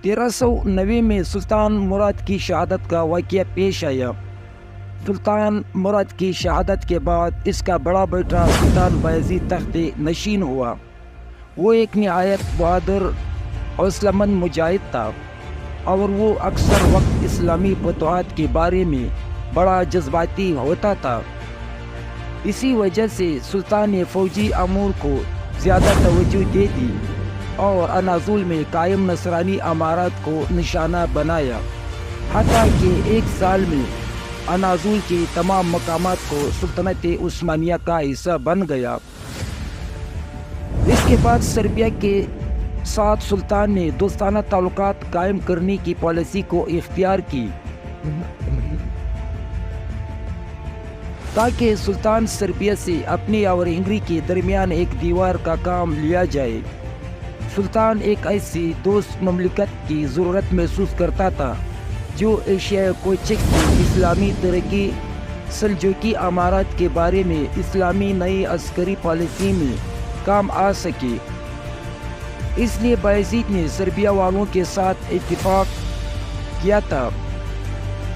1390 میں سلطان مراد کی شہادت کا واقعہ پیش آیا۔ سلطان مراد کی شہادت کے بعد اس کا بڑا بیٹا سلطان بایزید تخت نشین ہوا۔ وہ ایک نہایت بہادر حوصلہ مند مجاہد تھا اور وہ اکثر وقت اسلامی فتوحات کے بارے میں بڑا جذباتی ہوتا تھا۔ اسی وجہ سے سلطان نے فوجی امور کو زیادہ توجہ دے دی اور اناضول میں قائم نصرانی امارات کو نشانہ بنایا، حتیٰ کہ ایک سال میں اناضول کے تمام مقامات کو سلطنت عثمانیہ کا حصہ بن گیا۔ اس کے بعد سربیا کے ساتھ سلطان نے دوستانہ تعلقات قائم کرنے کی پالیسی کو اختیار کی تاکہ سلطان سربیا سے اپنے اور ہنگری کے درمیان ایک دیوار کا کام لیا جائے۔ سلطان ایک ایسی دوست مملکت کی ضرورت محسوس کرتا تھا جو ایشیا کوچک کی اسلامی ترقی، سلجوقی امارات کے بارے میں اسلامی نئی عسکری پالیسی میں کام آ سکے۔ اس لیے بایزید نے سربیا والوں کے ساتھ اتفاق کیا تھا۔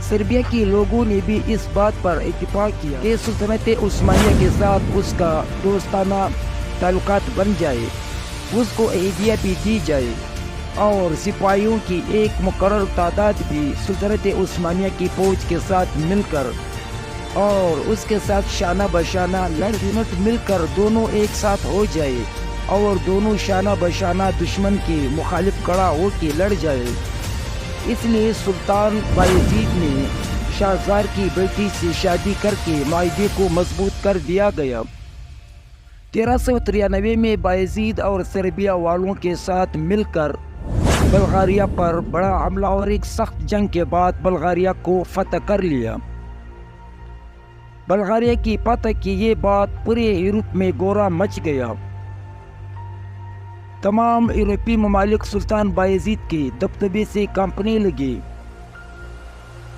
سربیا کے لوگوں نے بھی اس بات پر اتفاق کیا کہ سلطنت عثمانیہ کے ساتھ اس کا دوستانہ تعلقات بن جائے، اس کو عہدیہ بھی دی جائے اور سپاہیوں کی ایک مقرر تعداد بھی سلطنت عثمانیہ کی فوج کے ساتھ مل کر اور اس کے ساتھ شانہ بشانہ مل کر دونوں ایک ساتھ ہو جائے اور دونوں شانہ بشانہ دشمن کے مخالف کھڑا ہو کے لڑ جائے۔ اس لیے سلطان بایزید نے شاہزار کی بیٹی سے شادی کر کے معاہدے کو مضبوط کر دیا گیا۔ 1393 میں بایزید اور سربیا والوں کے ساتھ مل کر بلغاریہ پر بڑا حملہ اور ایک سخت جنگ کے بعد بلغاریہ کو فتح کر لیا۔ بلغاریہ کی فتح کی یہ بات پورے یورپ میں گورا مچ گیا۔ تمام یورپی ممالک سلطان بایزید کے دبدبے سے کانپنے لگے۔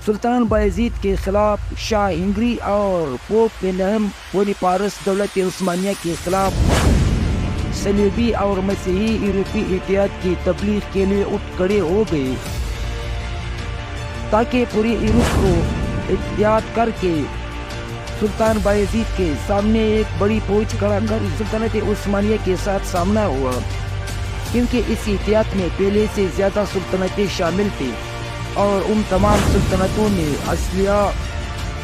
سلطان بایزید کے خلاف شاہ ہنگری اور پوپ ونہلم بونیپارس دولت عثمانیہ کے خلاف صلیبی اور مسیحی یورپی اتحاد کی تبلیغ کے لیے اٹھ کھڑے ہو گئے تاکہ پورے یورپ کو اتحاد کر کے سلطان بایزید کے سامنے ایک بڑی فوج کھڑا کر سلطنت عثمانیہ کے ساتھ سامنا ہوا، کیونکہ اس اتحاد میں پہلے سے زیادہ سلطنتیں شامل تھیں اور ان تمام سلطنتوں نے اسلحہ،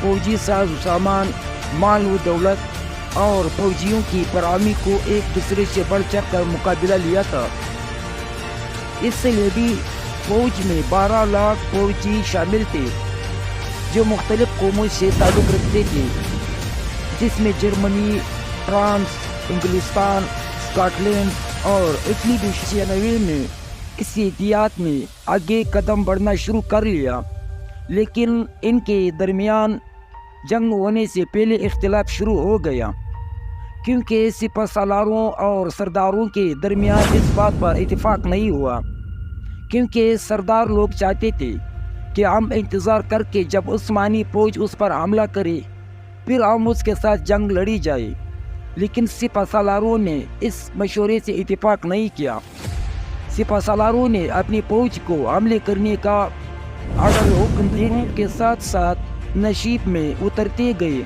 فوجی ساز و سامان، مال و دولت اور فوجیوں کی فراہمی کو ایک دوسرے سے بڑھ چڑھ کر مقابلہ لیا تھا۔ اس صلیبی فوج میں 12 لاکھ فوجی شامل تھے جو مختلف قوموں سے تعلق رکھتے تھے، جس میں جرمنی، فرانس، انگلستان، اسکاٹ لینڈ اور اٹلی بھی 96 میں اس اتحاد میں آگے قدم بڑھنا شروع کر لیا، لیکن ان کے درمیان جنگ ہونے سے پہلے اختلاف شروع ہو گیا، کیونکہ سپہ سالاروں اور سرداروں کے درمیان اس بات پر اتفاق نہیں ہوا، کیونکہ سردار لوگ چاہتے تھے کہ ہم انتظار کر کے جب عثمانی فوج اس پر حملہ کرے پھر ہم اس کے ساتھ جنگ لڑی جائے، لیکن سپہ سالاروں نے اس مشورے سے اتفاق نہیں کیا۔ سپہ سالاروں نے اپنی فوج کو حملے کرنے کا آرڈر حکم دینے کے ساتھ ساتھ نشیب میں اترتے گئے،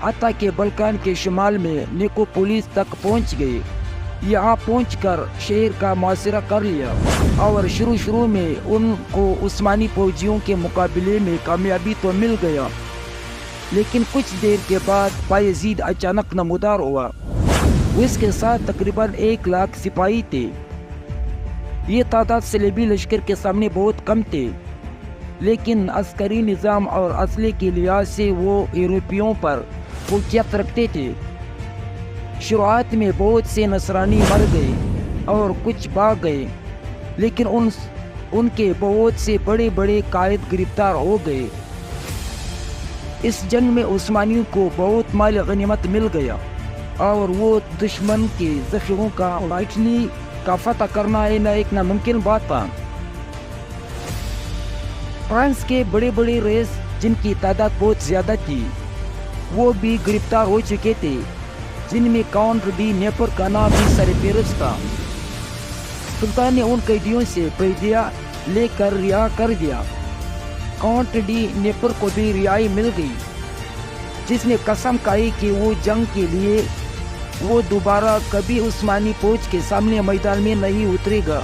حتیٰ کہ بلکان کے شمال میں نیکوپولیس تک پہنچ گئے۔ یہاں پہنچ کر شہر کا محاصرہ کر لیا اور شروع میں ان کو عثمانی فوجیوں کے مقابلے میں کامیابی تو مل گیا، لیکن کچھ دیر کے بعد بایزید اچانک نمودار ہوا۔ اس کے ساتھ تقریباً 1 لاکھ سپاہی تھے۔ یہ تعداد صلیبی لشکر کے سامنے بہت کم تھے، لیکن عسکری نظام اور اسلحے کے لحاظ سے وہ یورپیوں پر فوقیت رکھتے تھے۔ شروعات میں بہت سے نصرانی مر گئے اور کچھ بھاگ گئے، لیکن ان کے بہت سے بڑے بڑے قائد گرفتار ہو گئے۔ اس جنگ میں عثمانیوں کو بہت مال غنیمت مل گیا اور وہ دشمن کے ذخیروں کا اٹلی کا فتح کرنا ایک ناممکن بات تھا۔ فرانس کے بڑے بڑے رئیس جن کی تعداد بہت زیادہ تھی وہ بھی گرفتار ہو چکے تھے، جن میں کاؤنٹ ڈی نیپر کا نام بھی سرفہرست تھا۔ سلطان نے ان قیدیوں سے پیدیا لے کر رہا کر دیا۔ کانٹ ڈی نیپر کو بھی رہائی مل گئی، جس نے قسم کھائی کہ وہ جنگ کے لیے وہ دوبارہ کبھی عثمانی فوج کے سامنے میدان میں نہیں اترے گا۔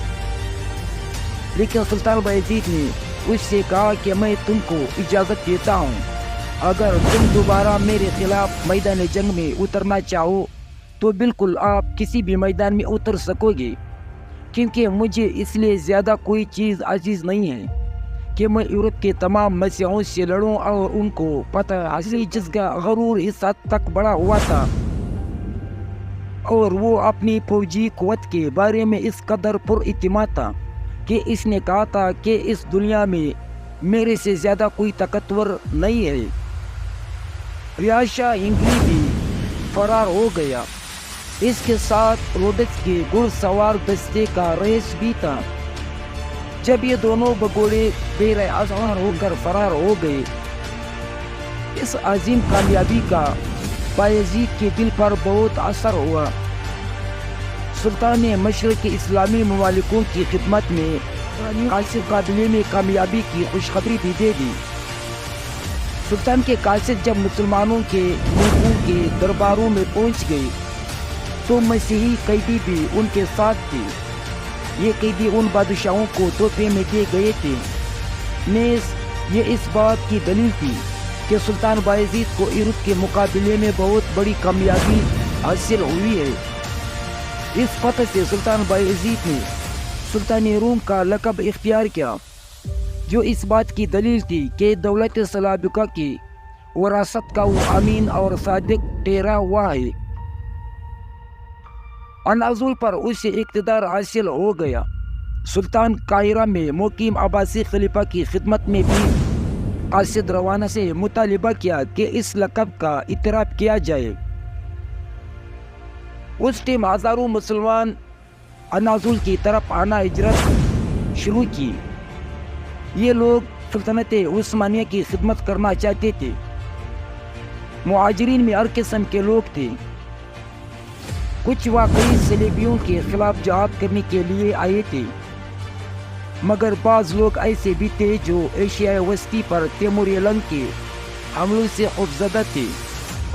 لیکن سلطان بایزید نے اس سے کہا کہ میں تم کو اجازت دیتا ہوں، اگر تم دوبارہ میرے خلاف میدان جنگ میں اترنا چاہو تو بالکل آپ کسی بھی میدان میں اتر سکو گے، کیونکہ مجھے اس لیے زیادہ کوئی چیز عزیز نہیں ہے کہ میں یورپ کے تمام مسیحوں سے لڑوں۔ اور ان کو پتہ اصلی جس کا غرور اس حد تک بڑا ہوا تھا، اور وہ اپنی فوجی قوت کے بارے میں اس قدر پر اعتماد تھا کہ اس نے کہا تھا کہ اس دنیا میں میرے سے زیادہ کوئی طاقتور نہیں ہے۔ ریاشہ انگلی بھی فرار ہو گیا، اس کے ساتھ روڈس کے گھڑ سوار دستے کا رئیس بھی تھا۔ جب یہ دونوں بگوڑے بے رحم ہو کر فرار ہو گئے، اس عظیم کامیابی کا بایزید کے دل پر بہت اثر ہوا۔ سلطان نے مشرق کے اسلامی ممالکوں کی خدمت میں قاصد قابلے میں کامیابی کی خوشخبری بھی دے دی۔ سلطان کے قاصد جب مسلمانوں کے ملکوں کے درباروں میں پہنچ گئے تو مسیحی قیدی بھی ان کے ساتھ تھے۔ یہ قیدی ان بادشاہوں کو تحفے میں دے گئے تھے۔ نیز یہ اس بات کی دلیل تھی کہ سلطان بایزید کو یورپ کے مقابلے میں بہت بڑی کامیابی حاصل ہوئی ہے۔ اس فتح سے سلطان بایزید نے سلطان روم کا لقب اختیار کیا، جو اس بات کی دلیل تھی کہ دولت سلجوقیہ کی وراثت کا وہ امین اور صادق ٹھہرا ہوا ہے۔ عناصر پر اسے اقتدار حاصل ہو گیا۔ سلطان قاہرہ میں مقیم عباسی خلیفہ کی خدمت میں بھی قاصد روانہ سے مطالبہ کیا کہ اس لقب کا اعتراف کیا جائے۔ اس ٹائم ہزاروں مسلمان عناصر کی طرف آنا ہجرت شروع کی۔ یہ لوگ سلطنت عثمانیہ کی خدمت کرنا چاہتے تھے۔ مہاجرین میں ہر قسم کے لوگ تھے۔ کچھ واقعی صلیبیوں کے خلاف جہاد کرنے کے لیے آئے تھے، مگر بعض لوگ ایسے بھی تھے جو ایشیائے وسطی پر تیمور لنگ کے حملوں سے خوفزدہ تھے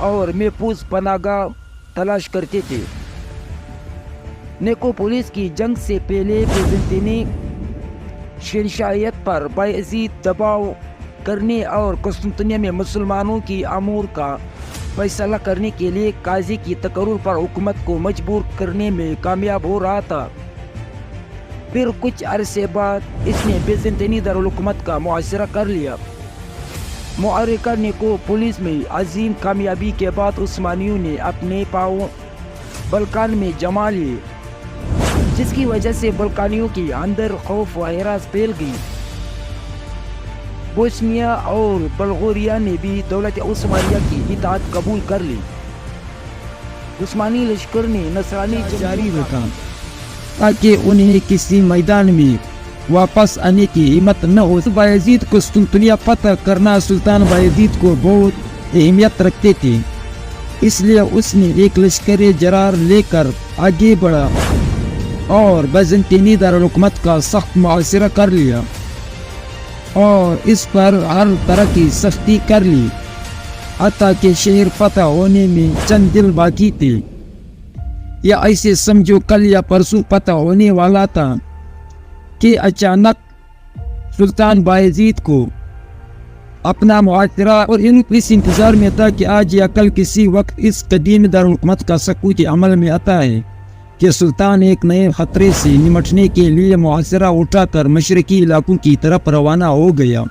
اور محفوظ پناہ گاہ تلاش کرتے تھے۔ نیکوپولس کی جنگ سے پہلے بیزنطینی شہنشاہیت پر بایزید دباؤ کرنے اور قسطنطنیہ میں مسلمانوں کی امور کا فیصلہ کرنے کے لیے قاضی کی تقرر پر حکومت کو مجبور کرنے میں کامیاب ہو رہا تھا۔ پھر کچھ عرصے بعد اس نے بیزنطینی دارالحکومت کا محاصرہ کر لیا۔ معرکہ نیکوپولس میں عظیم کامیابی کے بعد عثمانیوں نے اپنے پاؤں بلقان میں جما لیے، جس کی وجہ سے بلقانیوں کے اندر خوف و ہراس پھیل گئی۔ بوسنیا اور بلغاریہ نے بھی دولت عثمانیہ کی اطاعت قبول کر لی۔ عثمانی لشکر نے نصرانی جاری رکھا تاکہ انہیں کسی میدان میں واپس آنے کی ہمت نہ ہو۔ بایزید قسطنطنیہ فتح کرنا سلطان بایزید کو بہت اہمیت رکھتے تھے، اس لیے اس نے ایک لشکر جرار لے کر آگے بڑھا اور بیزنطینی دارالحکومت کا سخت محاصرہ کر لیا اور اس پر ہر طرح کی سختی کر لی، حتیٰ کہ شہر فتح ہونے میں چند دن باقی تھے، یا ایسے سمجھو کل یا پرسوں فتح ہونے والا تھا کہ اچانک سلطان بایزید کو اپنا محاصرہ اور اس انتظار میں تھا کہ آج یا کل کسی وقت اس قدیم دارالحکومت کا سقوط عمل میں آتا ہے کہ سلطان ایک نئے خطرے سے نمٹنے کے لیے محاصرہ اٹھا کر مشرقی علاقوں کی طرف روانہ ہو گیا۔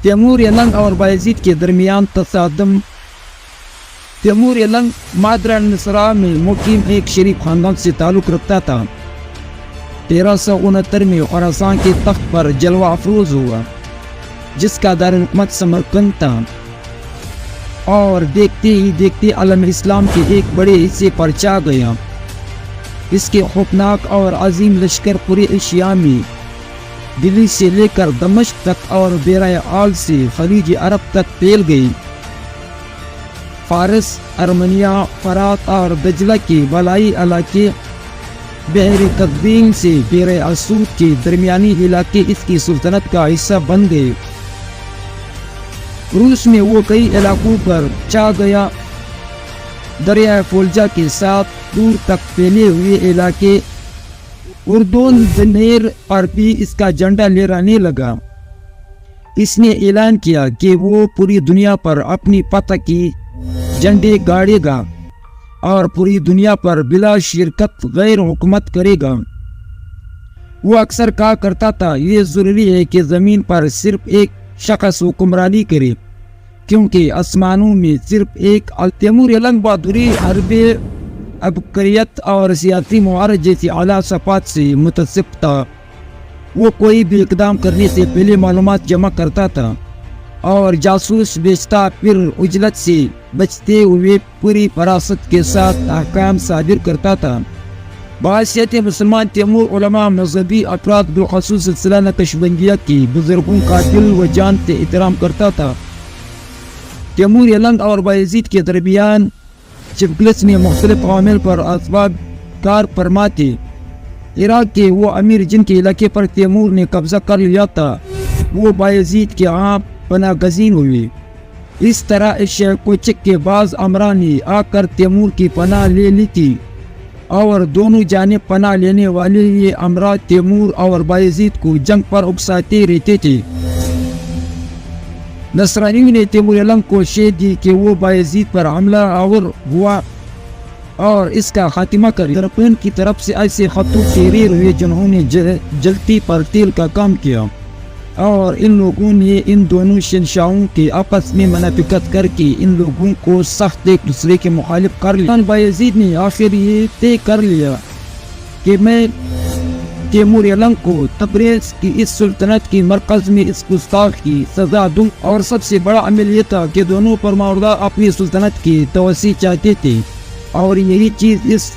تیمور لنگ اور بایزید کے درمیان تصادم۔ تیمور لنگ مادرہ نصرہ میں مقیم ایک شریف خاندان سے تعلق رکھتا تھا۔ 1369 میں خراسان کے تخت پر جلوہ افروز ہوا، جس کا دارالحکومت سمرقند تھا، اور دیکھتے ہی دیکھتے عالم اسلام کے ایک بڑے حصے پر چھا گیا۔ اس کے خوفناک اور عظیم لشکر پورے ایشیا میں دلی سے لے کر دمشق تک اور بیرہ آل سے خلیج عرب تک پھیل گئی۔ فارس، ارمنیا، فرات اور دجلہ کے بالائی علاقے بحر قزوین سے بحر اسود کے درمیانی علاقے اس کی سلطنت کا حصہ بن گئے۔ روس میں وہ کئی علاقوں پر چھا گیا۔ دریائے فولجا کے ساتھ دور تک پھیلے ہوئے علاقے اردون زنیر پر بھی اس کا جھنڈا لہرانے لگا۔ اس نے اعلان کیا کہ وہ پوری دنیا پر اپنی فتح کی جھنڈے گاڑے گا اور پوری دنیا پر بلا شرکت غیر حکومت کرے گا۔ وہ اکثر کہا کرتا تھا یہ ضروری ہے کہ زمین پر صرف ایک شخص حکمرانی کرے، کیونکہ آسمانوں میں صرف ایک تیمور لنگ بہادری، حرب عبقریت اور سیاسی مہارت جیسی اعلیٰ صفات سے متصف تھا۔ وہ کوئی بھی اقدام کرنے سے پہلے معلومات جمع کرتا تھا اور جاسوس بیچتا، پھر عجلت سے بچتے ہوئے پوری فراست کے ساتھ احکام صادر کرتا تھا۔ بحیثیت مسلمان تیمور علماء، مذہبی افراد، بالخصوص سلسلہ نقشبندیہ کی بزرگوں کا دل و جان سے احترام کرتا تھا۔ تیمور لنگ اور بایزید کے درمیان چپکلس نے مختلف عوامل پر اسباب کار فرما تھے۔ عراق کے وہ امیر جن کے علاقے پر تیمور نے قبضہ کر لیا تھا وہ بایزید کے عام پناہ گزین ہوئے۔ اس طرح ایشیا کوچک کے بعض امراء نے آ کر تیمور کی پناہ لے لی تھی اور دونوں جانب پناہ لینے والے یہ امراء تیمور اور بایزید کو جنگ پر اکساتے رہتے تھے۔ نصرانیوں نے تیمور لنگ کو شہد دی کہ وہ بایزید پر حملہ آور ہوا اور اس کا خاتمہ کر یورپین کی طرف سے ایسے خطوط تحریر ہوئے جنہوں نے جلتی پر تیل کا کام کیا، اور ان لوگوں نے ان دونوں شہنشاہوں کے آپس میں منافقت کر کے ان لوگوں کو سخت ایک دوسرے کے مخالف کر لیا۔ بایزید نے آخر یہ طے کر لیا کہ میں تیمور لنگ کو تبریز کی اس سلطنت کی مرکز میں اس گستاخ کی سزا دوں، اور سب سے بڑا عمل یہ تھا کہ دونوں فرمانبردار اپنی سلطنت کی توسیع چاہتے تھے، اور یہی چیز اس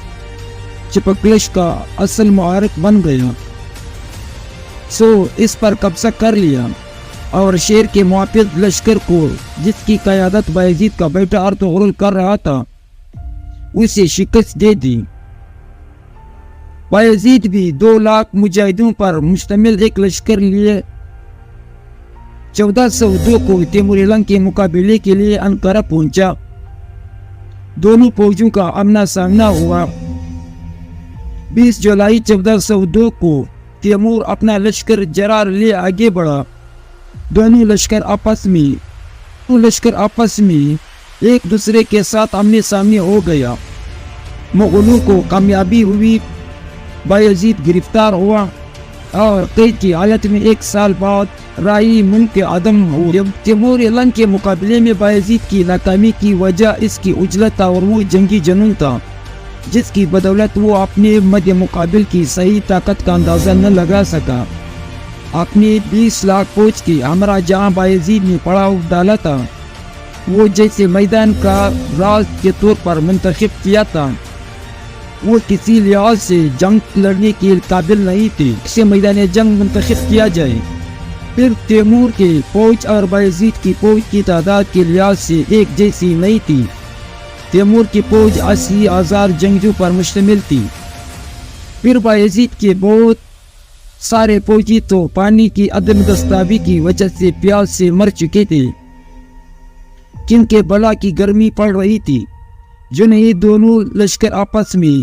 چپکلش کا اصل محرک بن گیا۔ اس پر قبضہ کر لیا اور شیر کے محافظ لشکر کو، جس کی قیادت بایزید کا بیٹا ارطغرل کر رہا تھا، اسے شکست دے دی۔ بایزید بھی 2 لاکھ مجاہدوں پر مشتمل ایک لشکر لیے 1402 کو تیمور لنگ کے مقابلے کے لیے انقرہ پہنچا۔ دونوں فوجوں کا آمنا سامنا ہوا۔ 20 جولائی 1402 کو تیمور اپنا لشکر جرار لے آگے بڑھا۔ دونوں لشکر آپس میں ایک دوسرے کے ساتھ آمنے سامنے ہو گیا۔ مغلوں کو کامیابی ہوئی، بایزید گرفتار ہوا اور قید کی حالت میں 1 سال بعد رائی ملک کے عدم ہو۔ تیمور لنگ کے مقابلے میں بایزید کی ناکامی کی وجہ اس کی عجلت اور وہ جنگی جنون تھا جس کی بدولت وہ اپنے مد مقابل کی صحیح طاقت کا اندازہ نہ لگا سکا۔ اپنے 20 لاکھ فوج کی ہمراہ جہاں بایزید نے پڑاؤ ڈالا تھا، وہ جیسے میدان کا راز کے طور پر منتخب کیا تھا، وہ کسی لحاظ سے جنگ لڑنے کے قابل نہیں تھے اسے میدان جنگ منتخب کیا جائے۔ پھر تیمور کے فوج اور بایزید کی فوج کی تعداد کے لحاظ سے ایک جیسی نہیں تھی۔ تیمور کی فوج 80,000 جنگجو پر مشتمل تھی۔ پھر بایزید کے بہت سارے فوجی تو پانی کی عدم دستیابی کی وجہ سے پیاس سے مر چکے تھے، کیونکہ بلا کی گرمی پڑ رہی تھی۔ جنہیں دونوں لشکر آپس میں